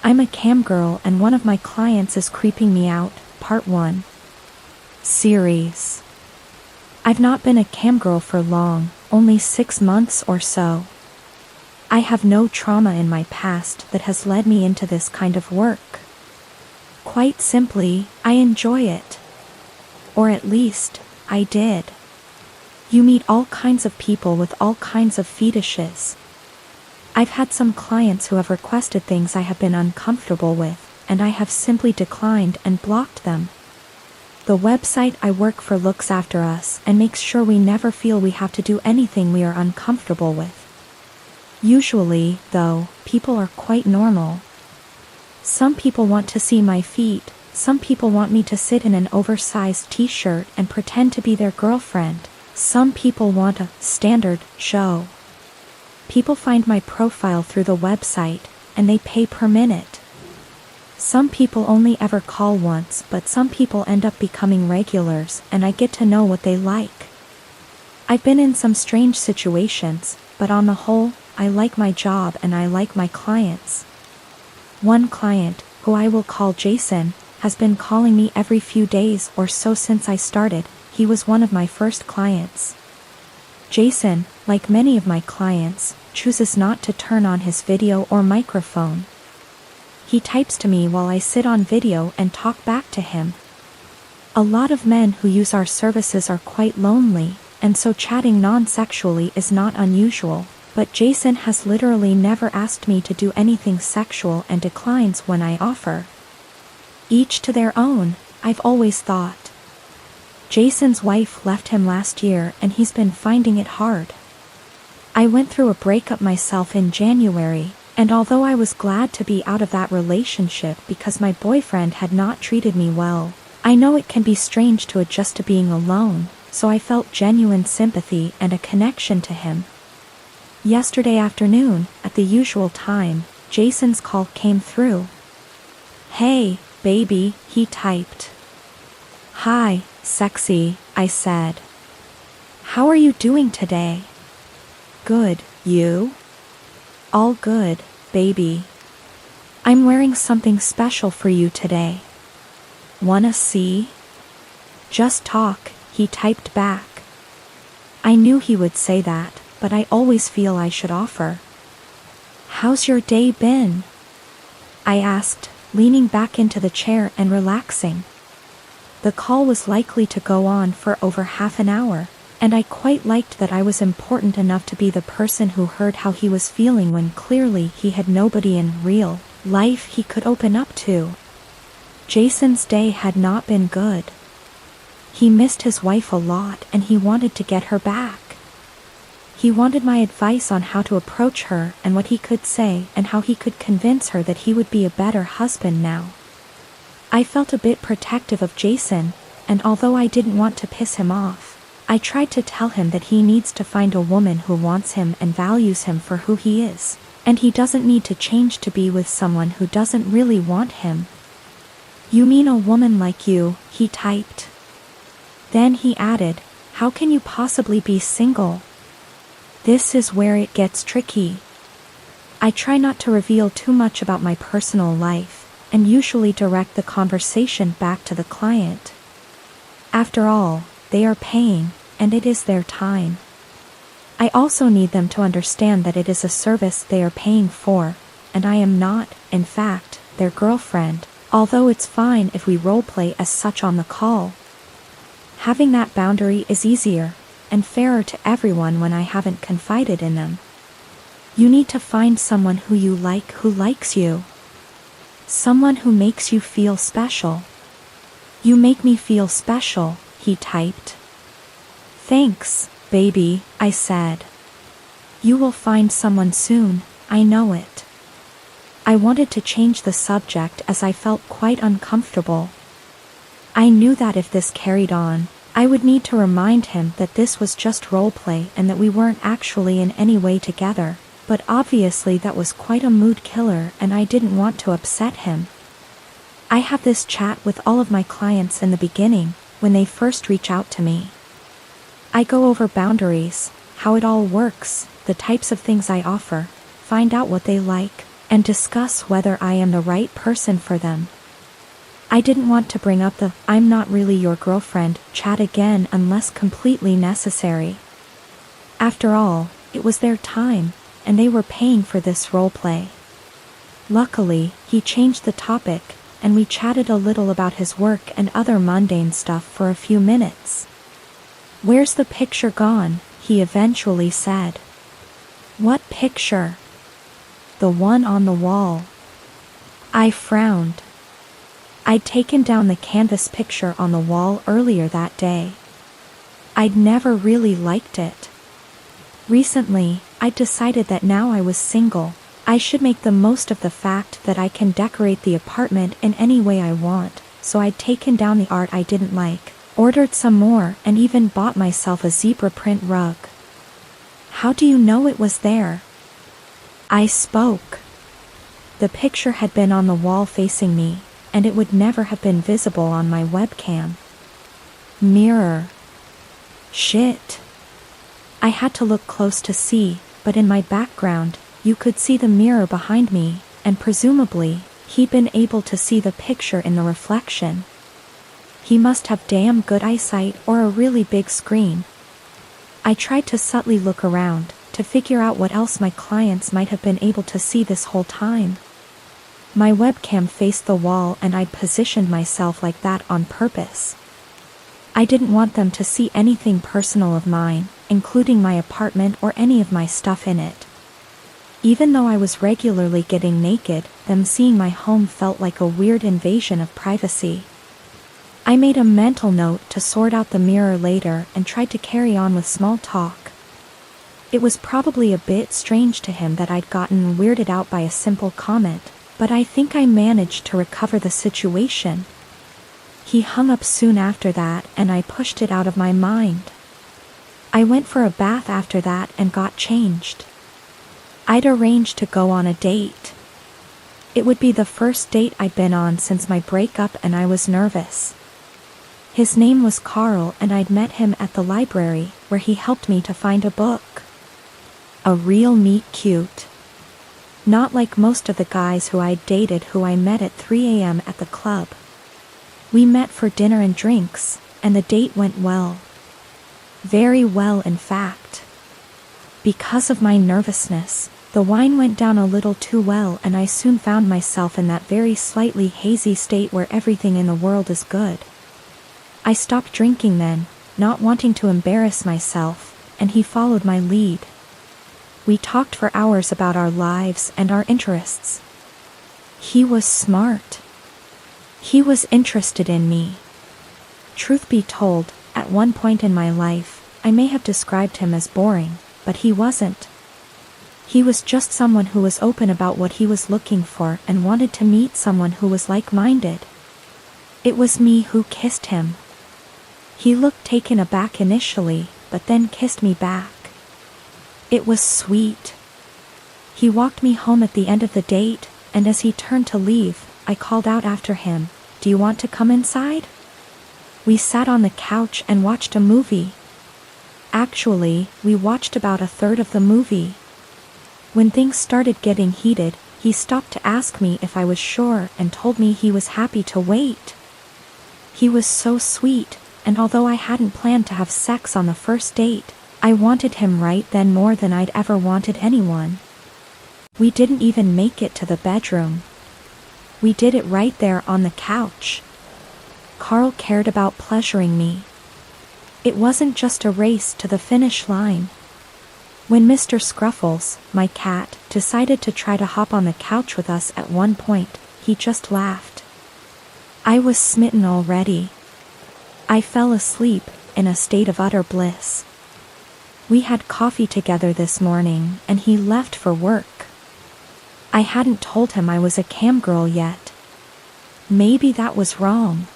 I'm a camgirl and one of my clients is creeping me out, Part 1. Series. I've not been a camgirl for long, only 6 months or so. I have no trauma in my past that has led me into this kind of work. Quite simply, I enjoy it. Or at least, I did. You meet all kinds of people with all kinds of fetishes. I've had some clients who have requested things I have been uncomfortable with, and I have simply declined and blocked them. The website I work for looks after us and makes sure we never feel we have to do anything we are uncomfortable with. Usually, though, people are quite normal. Some people want to see my feet, some people want me to sit in an oversized t-shirt and pretend to be their girlfriend, some people want a standard show. People find my profile through the website, and they pay per minute. Some people only ever call once, but some people end up becoming regulars, and I get to know what they like. I've been in some strange situations, but on the whole, I like my job and I like my clients. One client, who I will call Jason, has been calling me every few days or so since I started. He was one of my first clients. Jason, like many of my clients, chooses not to turn on his video or microphone. He types to me while I sit on video and talk back to him. A lot of men who use our services are quite lonely, and so chatting non-sexually is not unusual, but Jason has literally never asked me to do anything sexual and declines when I offer. Each to their own, I've always thought. Jason's wife left him last year and he's been finding it hard. I went through a breakup myself in January, and although I was glad to be out of that relationship because my boyfriend had not treated me well, I know it can be strange to adjust to being alone, so I felt genuine sympathy and a connection to him. Yesterday afternoon, at the usual time, Jason's call came through. "Hey, baby," he typed. "Hi, sexy," I said. "How are you doing today?" "Good, you?" "All good, baby. I'm wearing something special for you today. Wanna see?" "Just talk," he typed back. I knew he would say that, but I always feel I should offer. "How's your day been?" I asked, leaning back into the chair and relaxing. The call was likely to go on for over half an hour, and I quite liked that I was important enough to be the person who heard how he was feeling when clearly he had nobody in real life he could open up to. Jason's day had not been good. He missed his wife a lot and he wanted to get her back. He wanted my advice on how to approach her and what he could say and how he could convince her that he would be a better husband now. I felt a bit protective of Jason, and although I didn't want to piss him off, I tried to tell him that he needs to find a woman who wants him and values him for who he is, and he doesn't need to change to be with someone who doesn't really want him. "You mean a woman like you," he typed. Then he added, "How can you possibly be single?" This is where it gets tricky. I try not to reveal too much about my personal life, and usually direct the conversation back to the client. After all, they are paying, and it is their time. I also need them to understand that it is a service they are paying for, and I am not, in fact, their girlfriend, although it's fine if we roleplay as such on the call. Having that boundary is easier and fairer to everyone when I haven't confided in them. You need to find someone who you like who likes you. Someone who makes you feel special. "You make me feel special," he typed. "Thanks, baby," I said. "You will find someone soon, I know it." I wanted to change the subject as I felt quite uncomfortable. I knew that if this carried on, I would need to remind him that this was just roleplay and that we weren't actually in any way together, but obviously that was quite a mood killer and I didn't want to upset him. I have this chat with all of my clients in the beginning, when they first reach out to me. I go over boundaries, how it all works, the types of things I offer, find out what they like, and discuss whether I am the right person for them. I didn't want to bring up the "I'm not really your girlfriend" chat again unless completely necessary. After all, it was their time, and they were paying for this roleplay. Luckily, he changed the topic, and we chatted a little about his work and other mundane stuff for a few minutes. "Where's the picture gone?" he eventually said. "What picture?" "The one on the wall." I frowned. I'd taken down the canvas picture on the wall earlier that day. I'd never really liked it. Recently, I'd decided that now I was single, I should make the most of the fact that I can decorate the apartment in any way I want, so I'd taken down the art I didn't like, ordered some more, and even bought myself a zebra print rug. "How do you know it was there?" I spoke. The picture had been on the wall facing me, and it would never have been visible on my webcam. Mirror. Shit. I had to look close to see, but in my background, you could see the mirror behind me, and presumably, he'd been able to see the picture in the reflection. He must have damn good eyesight or a really big screen. I tried to subtly look around, to figure out what else my clients might have been able to see this whole time. My webcam faced the wall and I'd positioned myself like that on purpose. I didn't want them to see anything personal of mine, including my apartment or any of my stuff in it. Even though I was regularly getting naked, them seeing my home felt like a weird invasion of privacy. I made a mental note to sort out the mirror later and tried to carry on with small talk. It was probably a bit strange to him that I'd gotten weirded out by a simple comment, but I think I managed to recover the situation. He hung up soon after that and I pushed it out of my mind. I went for a bath after that and got changed. I'd arranged to go on a date. It would be the first date I'd been on since my breakup and I was nervous. His name was Carl and I'd met him at the library, where he helped me to find a book. A real meet cute. Not like most of the guys who I'd dated who I met at 3 a.m. at the club. We met for dinner and drinks, and the date went well. Very well, in fact. Because of my nervousness, the wine went down a little too well and I soon found myself in that very slightly hazy state where everything in the world is good. I stopped drinking then, not wanting to embarrass myself, and he followed my lead. We talked for hours about our lives and our interests. He was smart. He was interested in me. Truth be told, at one point in my life, I may have described him as boring, but he wasn't. He was just someone who was open about what he was looking for and wanted to meet someone who was like-minded. It was me who kissed him. He looked taken aback initially, but then kissed me back. It was sweet. He walked me home at the end of the date, and as he turned to leave, I called out after him, "Do you want to come inside?" We sat on the couch and watched a movie. Actually, we watched about a third of the movie. When things started getting heated, he stopped to ask me if I was sure and told me he was happy to wait. He was so sweet, and although I hadn't planned to have sex on the first date, I wanted him right then more than I'd ever wanted anyone. We didn't even make it to the bedroom. We did it right there on the couch. Carl cared about pleasuring me. It wasn't just a race to the finish line. When Mr. Scruffles, my cat, decided to try to hop on the couch with us at one point, he just laughed. I was smitten already. I fell asleep, in a state of utter bliss. We had coffee together this morning, and he left for work. I hadn't told him I was a camgirl yet. Maybe that was wrong.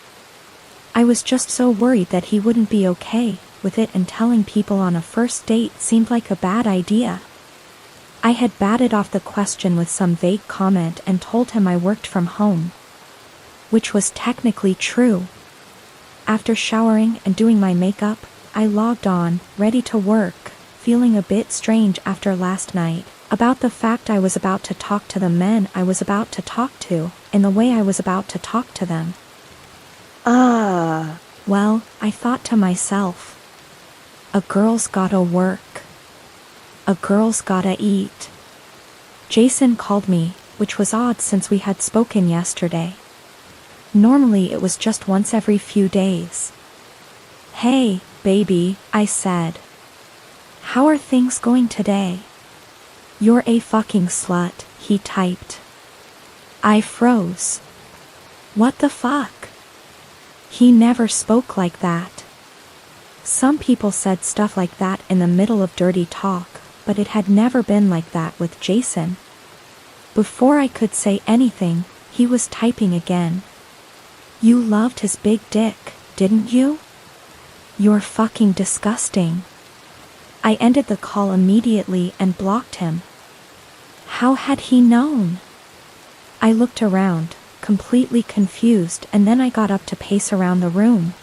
I was just so worried that he wouldn't be okay with it, and telling people on a first date seemed like a bad idea. I had batted off the question with some vague comment and told him I worked from home. Which was technically true. After showering and doing my makeup, I logged on, ready to work, feeling a bit strange after last night, About the fact I was about to talk to the men I was about to talk to, in the way I was about to talk to them. Well, I thought to myself, a girl's gotta work. A girl's gotta eat. Jason called me, which was odd since we had spoken yesterday. Normally it was just once every few days. Hey, baby, I said. How are things going today? You're a fucking slut, he typed. I froze. What the fuck? He never spoke like that. Some people said stuff like that in the middle of dirty talk, but it had never been like that with Jason. Before I could say anything, he was typing again. You loved his big dick, didn't you? You're fucking disgusting. I ended the call immediately and blocked him. How had he known? I looked around, completely confused, and then I got up to pace around the room.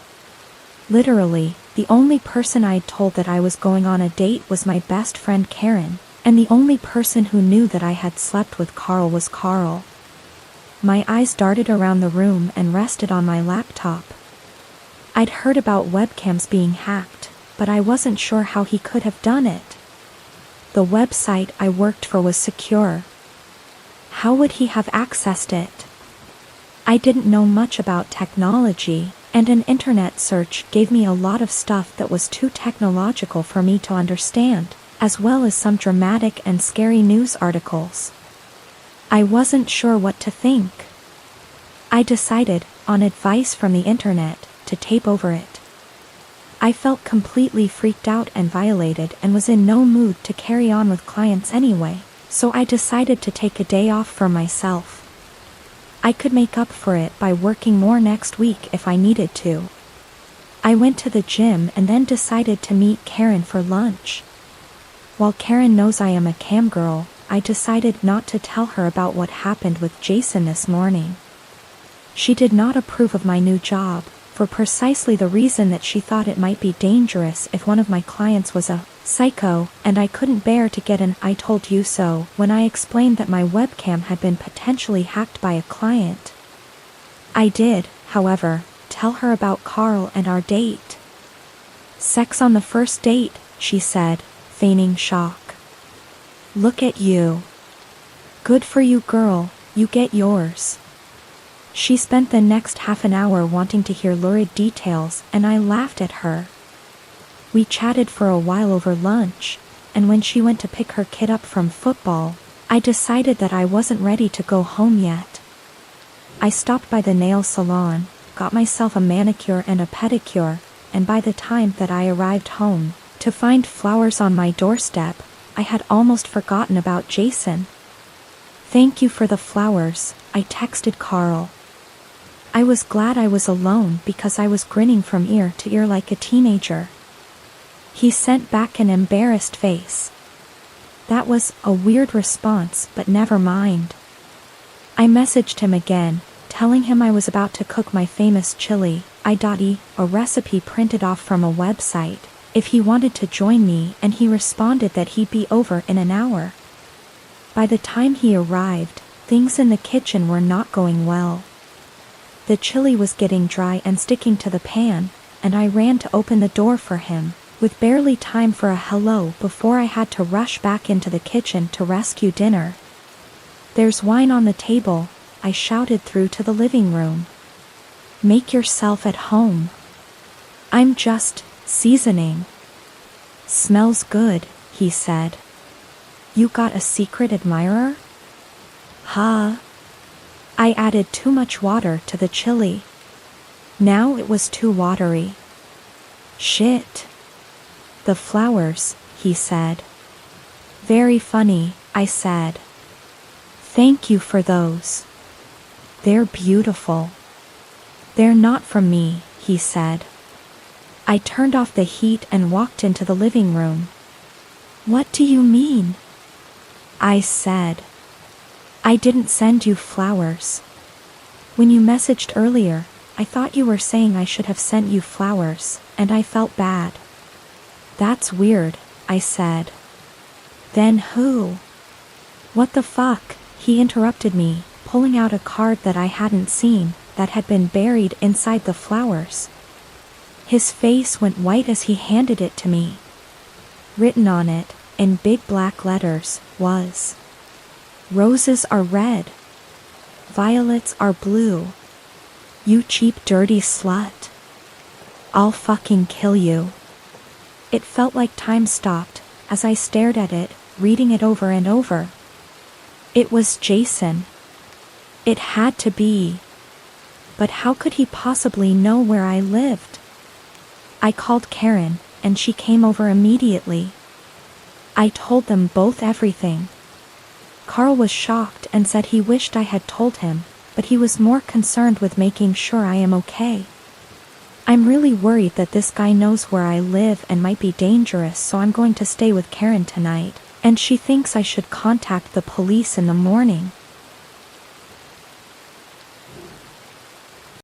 Literally, the only person I'd told that I was going on a date was my best friend Karen, and the only person who knew that I had slept with Carl was Carl. My eyes darted around the room and rested on my laptop. I'd heard about webcams being hacked, but I wasn't sure how he could have done it. The website I worked for was secure. How would he have accessed it? I didn't know much about technology, and an internet search gave me a lot of stuff that was too technological for me to understand, as well as some dramatic and scary news articles. I wasn't sure what to think. I decided, on advice from the internet, to tape over it. I felt completely freaked out and violated and was in no mood to carry on with clients anyway, so I decided to take a day off for myself. I could make up for it by working more next week if I needed to. I went to the gym and then decided to meet Karen for lunch. While Karen knows I am a camgirl, I decided not to tell her about what happened with Jason this morning. She did not approve of my new job, for precisely the reason that she thought it might be dangerous if one of my clients was a psycho, and I couldn't bear to get an "I told you so" when I explained that my webcam had been potentially hacked by a client. I did, however, tell her about Carl and our date. Sex on the first date, she said, feigning shock. Look at you. Good for you, girl, you get yours. She spent the next half an hour wanting to hear lurid details, and I laughed at her. We chatted for a while over lunch, and when she went to pick her kid up from football, I decided that I wasn't ready to go home yet. I stopped by the nail salon, got myself a manicure and a pedicure, and by the time that I arrived home, to find flowers on my doorstep, I had almost forgotten about Jason. Thank you for the flowers, I texted Carl. I was glad I was alone because I was grinning from ear to ear like a teenager. He sent back an embarrassed face. That was a weird response, but never mind. I messaged him again, telling him I was about to cook my famous chili, a recipe printed off from a website, if he wanted to join me, and he responded that he'd be over in an hour. By the time he arrived, things in the kitchen were not going well. The chili was getting dry and sticking to the pan, and I ran to open the door for him, with barely time for a hello before I had to rush back into the kitchen to rescue dinner. There's wine on the table, I shouted through to the living room. Make yourself at home. I'm just seasoning. Smells good, he said. You got a secret admirer? Huh? I added too much water to the chili. Now it was too watery. Shit. The flowers, he said. Very funny, I said. Thank you for those. They're beautiful. They're not from me, he said. I turned off the heat and walked into the living room. What do you mean? I said. I didn't send you flowers. When you messaged earlier, I thought you were saying I should have sent you flowers, and I felt bad. That's weird, I said. Then who? What the fuck? He interrupted me, pulling out a card that I hadn't seen, that had been buried inside the flowers. His face went white as he handed it to me. Written on it, in big black letters, was: "Roses are red. Violets are blue. You cheap dirty slut. I'll fucking kill you." It felt like time stopped, as I stared at it, reading it over and over. It was Jason. It had to be. But how could he possibly know where I lived? I called Karen, and she came over immediately. I told them both everything. Carl was shocked and said he wished I had told him, but he was more concerned with making sure I am okay. I'm really worried that this guy knows where I live and might be dangerous, so I'm going to stay with Karen tonight, and she thinks I should contact the police in the morning.